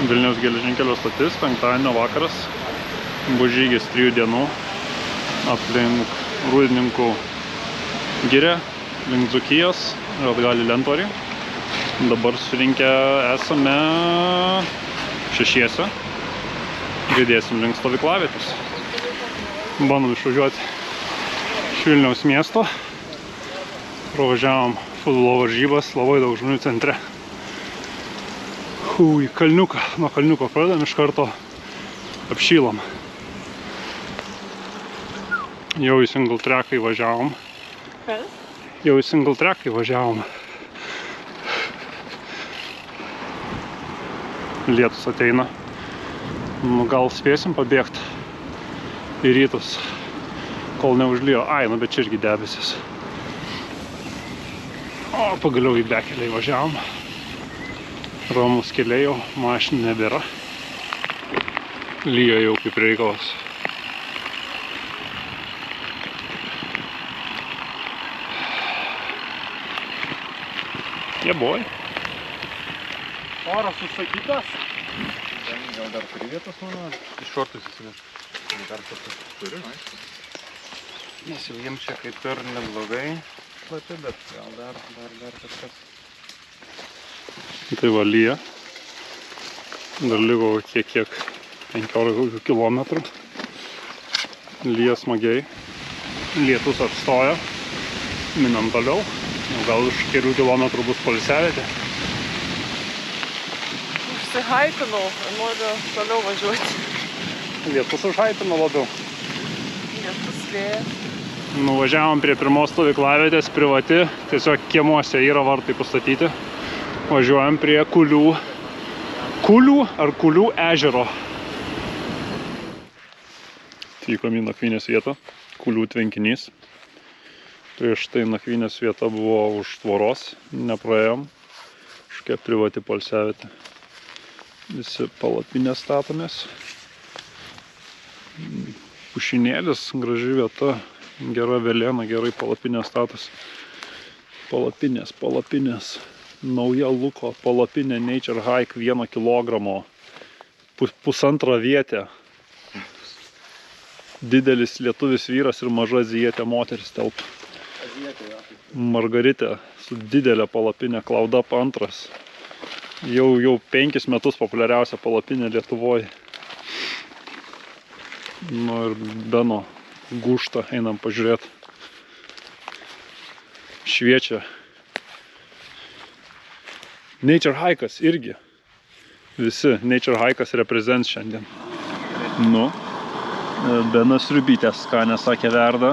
Vilniaus geležinkelio stotis, penktadienio vakaras. Bus žygis 3 dienų aplink Rūdininkų girią, link Dzūkijos ir atgal į Lentvarį. Dabar surinkę esame 6. Judėsim link stovyklavietės. Bandom išvažiuoti iš Vilniaus miesto. Pravažiavom futbolo varžybas, labai daug žmonių centre. Į kalniuką. Nuo kalniuko pradedam, iš karto apšylam. Jau į single tracką įvažiavom. Kas? Jau į single tracką įvažiavom. Lietus ateina. Nu, gal spėsim pabėgti į rytus, kol neužlijo. Ai, nu bet čia irgi debesis. O, pagaliau į bekelę įvažiavom. Romus keliai jau, mašinų nebėra. Lyja jau kaip reikalas. Jeboj. Oras užsakytas. Gal dar turi vietos, mano? Iš šortus įsimės. Dar kartus turi, aišku. Nes jau jiems čia kaip ir neblogai šlapi, bet gal dar kažkas. Tai va lyja. Dar liko kiek 15 kilometrų. Lyja smagiai. Lietus atstoja. Minam toliau. Gal už kelių kilometrų bus poilsiavietė. Užsihaitinau ir noriu toliau važiuoti. Lietus užhaitino labiau. Lietus vėjas. Nuvažiavom prie pirmos stovyklavietės, privati. Tiesiog kiemuose yra vartai pastatyti. Važiuojam prie Kulių ežero. Atvykom į nakvynės vietą, Kulių tvenkinys. Prieš tai nakvynės vieta buvo už tvoros, nepraėjom. Kažkokia privati poilsiavietė. Visi palapinės statomės. Pušinėlis, graži vieta, gera velėna, gerai palapinės status. Palapinės. Nauja Luko palapinė Nature Hike 1 kilogramo, pusantro vietė. Didelis lietuvis vyras ir maža azijietė moteris telpa. Margaritė su didelė palapinė, Cloud Up 2. Jau 5 metus populiariausia palapinė Lietuvoje. Nu ir Beno gūžta, einam pažiūrėti. Šviečia. Nature Hike'as irgi. Visi Nature Hike'as reprezents šiandien. Nu, Benas sriubytės skanę sakė verda.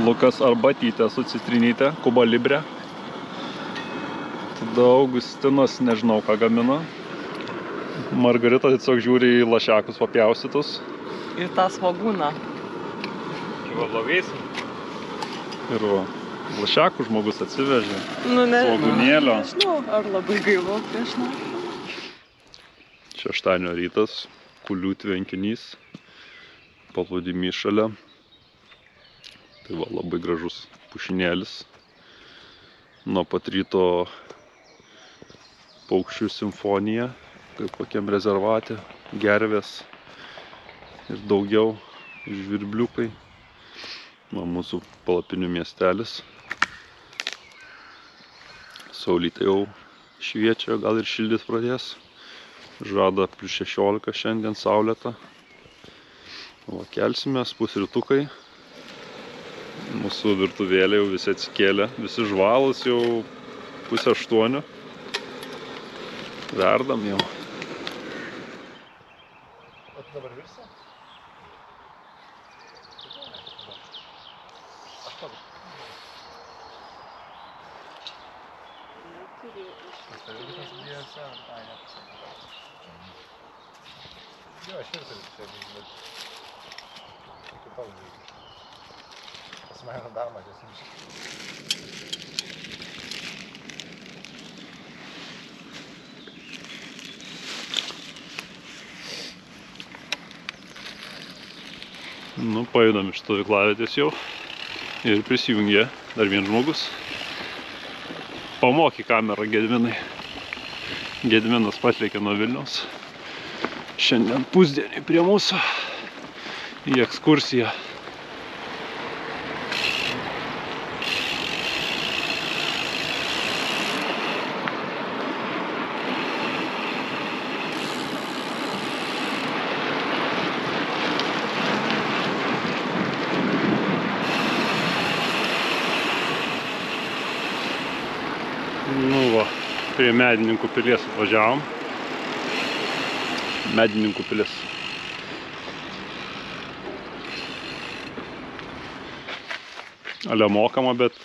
Lukas arbatytė su citrinytė, Kuba Libre. Tada Augustinas nežinau ką gamina. Margarita tiesiog žiūri į lašiakus papjaustytus. Ir tą svagūną. Čia blogais? Ir va, lašiakų žmogus atsivežė. Nu, Svagūnėlio. Nežinau, ar labai gailu prieš naktį. Šeštadienio rytas, Kulių tvenkinys, paplūdimys šalia. Tai va, labai gražus pušinėlis. Nuo pat ryto paukščių simfonija, kaip kokiam rezervate, gervės ir daugiau žvirbliukai. Va, mūsų palapinių miestelis. Saulytė jau šviečia, gal ir šildyt pradės. Žada +16 šiandien saulėta. Va, kelsimės, pusrytukai. Mūsų virtuvėlė jau visi atsikėlė, visi žvalūs jau 7:30. Verdam jau. O tu dabar virsi? Aš pabūs. Tai visas dviejose, ai, ne. Jo, aš ir turiu čia, bet iki tol veikia. Pas mane dar mažesnis. Nu, pajudam iš stovyklavietės jau ir prisijungė dar vienas žmogus. Pamoky kamerą, Gedvinai. Gediminas patlėkė nuo Vilniaus. Šiandien pusdienį prie mūsų į ekskursiją. Nu va, prie Medininkų pilies atvažiavom. Medininkų pilis. Ale mokama, bet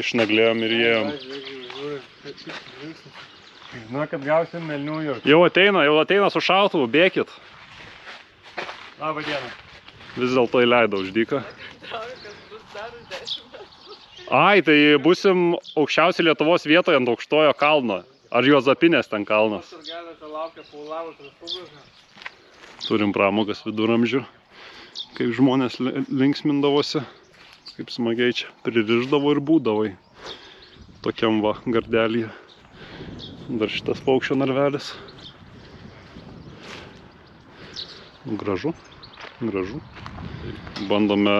išnaglėjom ir įėjom. Žinau, kad gausim melniųjų. Jau ateina su šautuvu, bėkit. Labą dieną. Vis dėlto įleidau už dyką. Ai, tai būsim aukščiausiai Lietuvos vietoje ant Aukštojo kalno. Ar Juozapinės ten kalnas? Turim pramogas viduramžių, kaip žmonės linksmindavosi, kaip smagiai čia pririždavo ir būdavai. Tokiam va gardelyje. Dar šitas paukščio narvelis. Gražu, gražu. Bandome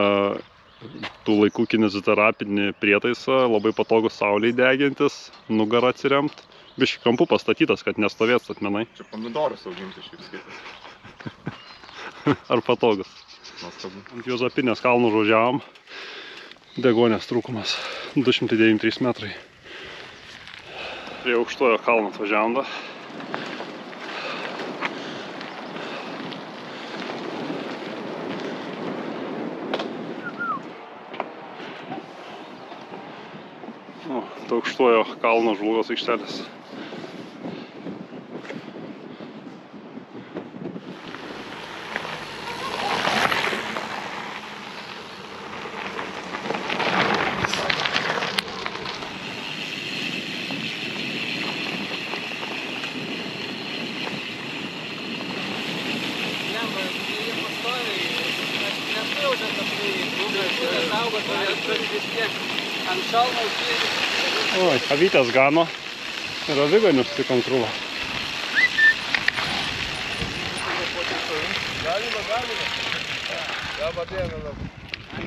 tų laikų kineziterapinį prietaisą, labai patogus saulei degintis, nugarą atsiremt. Biškį kampu pastatytas, kad nestovėt statmenai. Čia pomidorus auginti šiaip skaitas. Ar patogus. Nuostabu. Ant Juozapinės kalnų žodžiavom. Degonės trūkumas. 293 metrai. Prie Aukštojo kalno atvažiavom. Aukštojo kalno žvalgos aikštelės. Oi, avytės gano ir aviganius tik ant krūvo.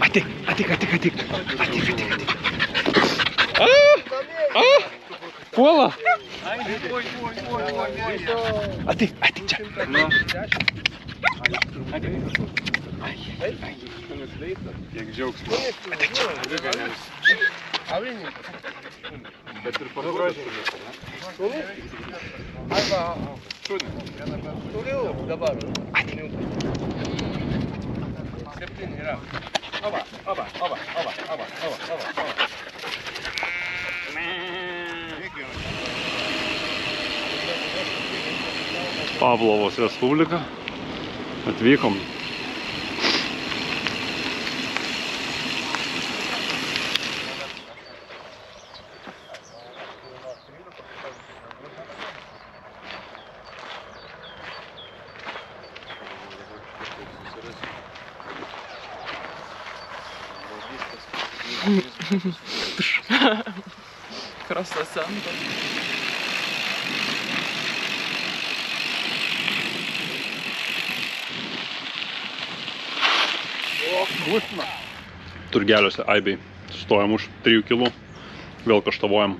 Atik. Puola! Atik čia. Kiek džiaugsmo. Bet ir pagrožinės, ne? Arba šunį. Turiu dabar. 7 yra. Oba. Pavlovos Respublika. Atvykom. Krasasanta. Turgeliuose aibiai. Stojam už 3 kilų. Vėl kaštavojam.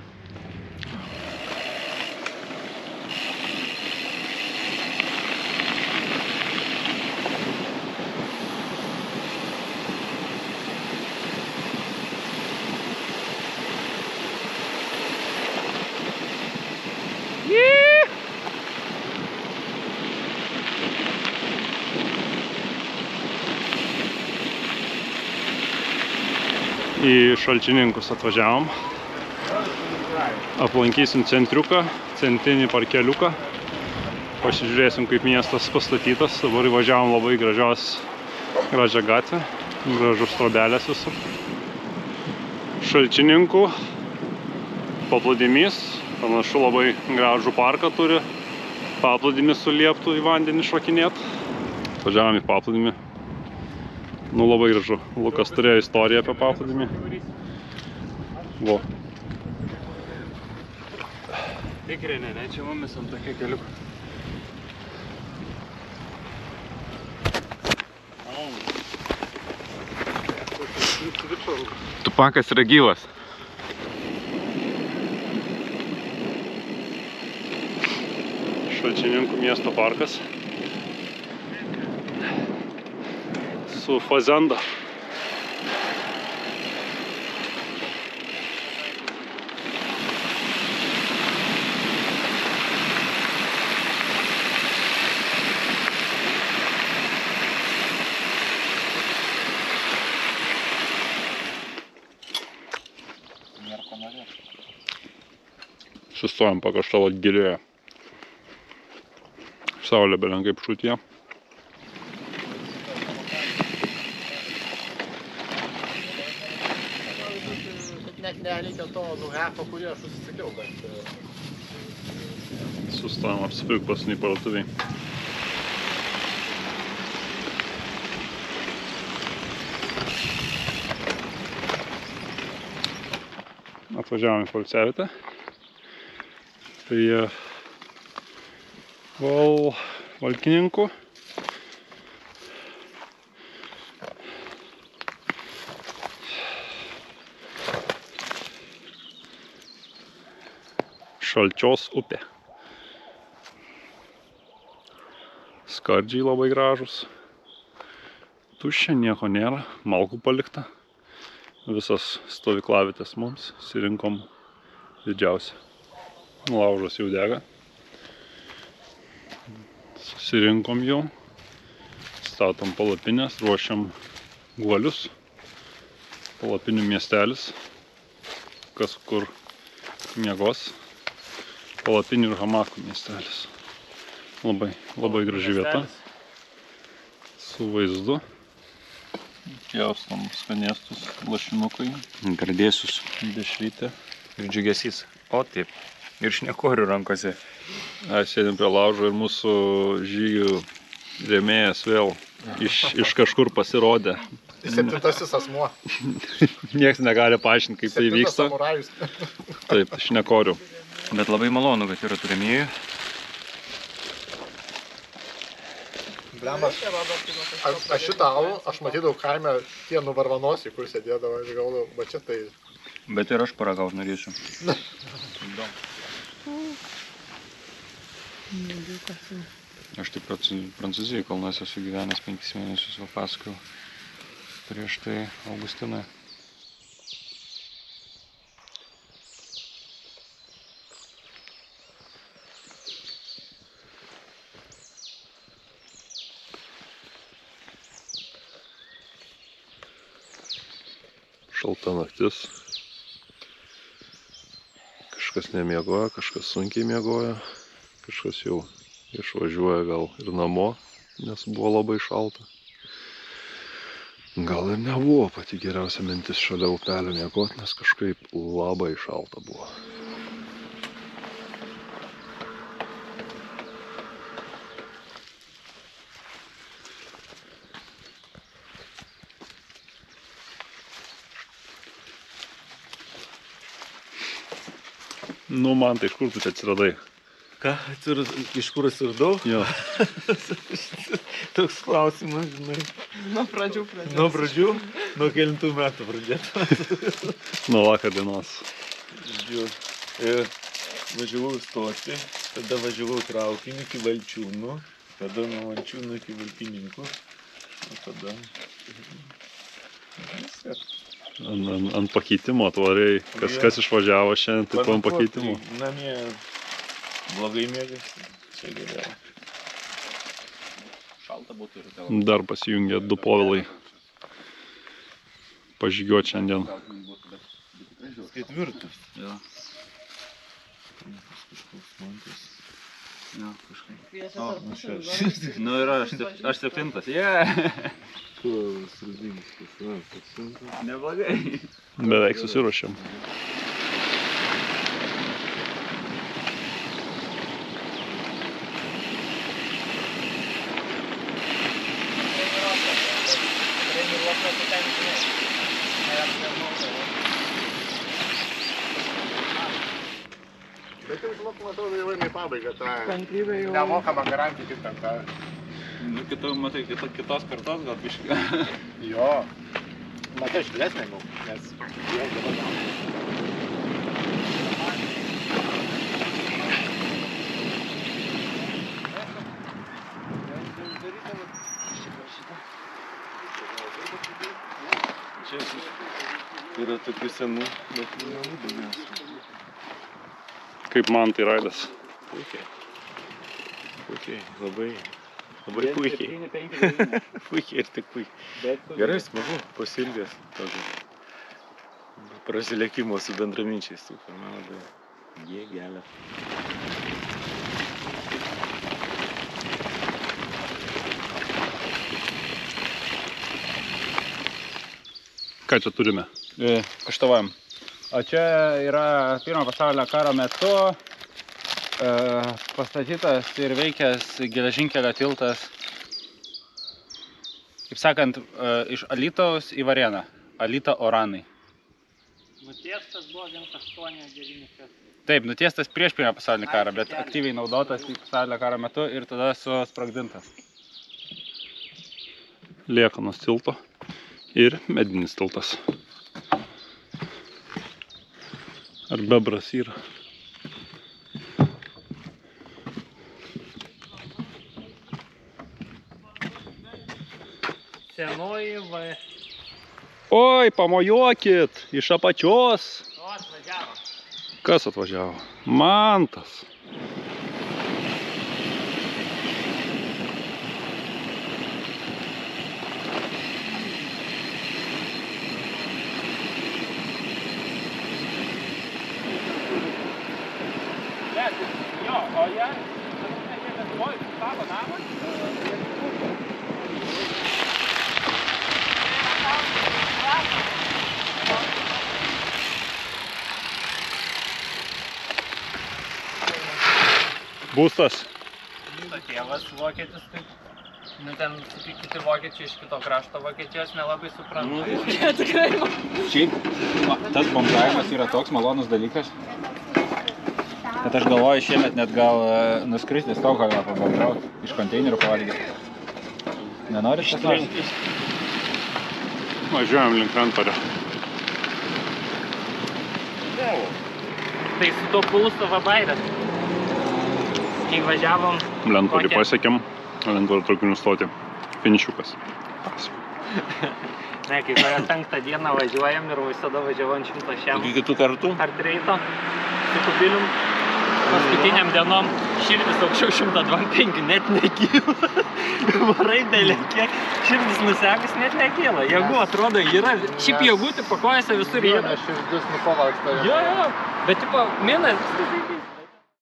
Į Šalčininkus atvažiavom. Aplankysim centriuką, centrinį parkeliuką. Pasižiūrėsim, kaip miestas pastatytas. Dabar įvažiavom labai gražią gatvę. Gražus trobelės visur. Šalčininkų paplūdimys. Panašu labai gražų parką turi. Paplūdimį sulieptų į vandenį šokinėt. Važiavom į paplūdimį. Nu, labai gražu. Lukas turėjo istoriją apie paplūdimį. Vo. Tikrinė, ne, čia mumis ant tokia keliuko. Tupakas yra gyvas. Šalčininkų miesto parkas su fazenda. Sustojam pakarštalot girioje. Saulė belenkai pšutyje. Net nereikia to hefo, kurį aš susisakiau, bet... Sustojam apsipirkt pasiniai parduotuviai. Atvažiavom į poilsiavietę. Prie Valkininkų. Šalčios upė. Skardžiai labai gražus. Tuščia, nieko nėra, malkų palikta. Visas stovyklavietės mums surinkom didžiausią. Laužas jau dega. Susirinkom jau. Statom palapinės, ruošiam guolius. Palapinių miestelis. Kas kur miegos. Palapinių ir hamakų miestelis. Labai graži vieta. Su vaizdu. Pjaustom skanėstus, lašinukai. Gardėsius. Dešrytė. Ir džiugesys. O taip. Ir šnekorių rankose. Sėdim prie laužo ir mūsų žygių rėmėjas vėl iš kažkur pasirodė. Septintasis asmuo. Niekas negali paaiškinti, kaip tai vyksta. Samurajus. Taip, šnekorių. Bet labai malonu, kad yra tų rėmėjų. Blemas, aš šitą alų, aš matydavau kaime tie nuvarvanosiai, kur sėdėdavo, aš galvodavau, va čia tai... Bet ir aš paragaut norėsiu. Aš taip pat Prancūzijai kalnuose esu gyvenęs 5 mėnesius, va pasakojau prieš tai Augustinai. Šalta naktis. Kažkas nemiegoja, kažkas sunkiai miegoja. Kažkas jau išvažiuoja gal ir namo, nes buvo labai šalta. Gal ir nebuvo pati geriausia mintis šalia upelio miegoti, nes kažkaip labai šalta buvo. Nu, man tai iš kur tu čia atsiradai? Ką? Iš kur atsiradau? Jo. Toks klausimas, žinai. Nuo pradžių pradėti. Nuo pradžių? Nuo kelintų metų pradėtų. Nuo vakar dienos. Važiavau į stotį, tada važiavau traukiniu iki Valčiūnų, tada nuo Valčiūnų iki Valkininkų, o tada... Ant pakeitimo tvariai. Kas išvažiavo šiandien, taip ant pakeitimo. Namie blogai mėgasi, čia geriau. Šalta būtų ir dėl... Dar pasijungė 2 povilai. Pažygiuoti šiandien. Ketvirtas. Jo. Kažkoks mantas. Jo, kažkaip. Nu ir aš 7. Neblogai. Beveik susiruošėm. Bet jau žinau, matau, jau eina į pabaigą. Kantrybė jau. Nemokama garantija kaip ten tą. Nu, matai, kitos kartos gal biškai. Jo. Matai, švilesnė, nes jau dabar gauna. Čia yra tokių senų, bet namų daugiausiai. Kaip man tai raidas. Puikiai. Puikiai, labai puikiai. Puikiai ir tik puikiai. Gerai, smagu, pasilgęs tokio prasilėkimo su bendraminčiais. Super, man labai jėgelė. Ką čia turime? Kaštavojam. O čia yra pirmo pasaulinio karo metu pastatytas ir veikęs geležinkelio tiltas, kaip sakant, iš Alytaus į Varėną. Alyta Oranai. Nutiestas buvo 1896. Taip, nutiestas prieš pirmą pasaulinį karą, bet aktyviai naudotas į pasaulinio karo metu ir tada susprogdintas. Liekanos tilto ir medinis tiltas. Ar bebras yra? Senoji va. Oi, pamojuokit iš apačios. O, atvažiavo. Kas atvažiavo? Mantas. Jo, o jie, Lietuvoj, savo namą. Būstas. Tėvas vokietis, tai nu ten kiti vokiečiai iš kito krašto Vokietijos nelabai supranta. Tikrai. Šiaip, tas bomžavimas yra toks malonus dalykas, kad aš galvoju šiemet net gal nuskristi Stokholmą pabomžauti, iš konteinerių pavalgyti. Nenorit kas nors? Važiuojam link Rentorio. Tai su to Pulstovo bairės. Kai važiavom... Lentorį pasiekėm, Lentorio traukinių stotį. Finišiukas. Ne, kai 5 dieną važiuojam ir visada važiavom 100 Iki kitų kartų? ar treito su kubilium. Paskutiniam dienom širdis aukščiau 125 net nekyla. Varai dėlė, kiek širdis nusekus net nekyla. Jėgų atrodo yra. Šiaip jėgų tipo kojose visur yra. Širdis nupavalgsta. Jo, bet tipo minas.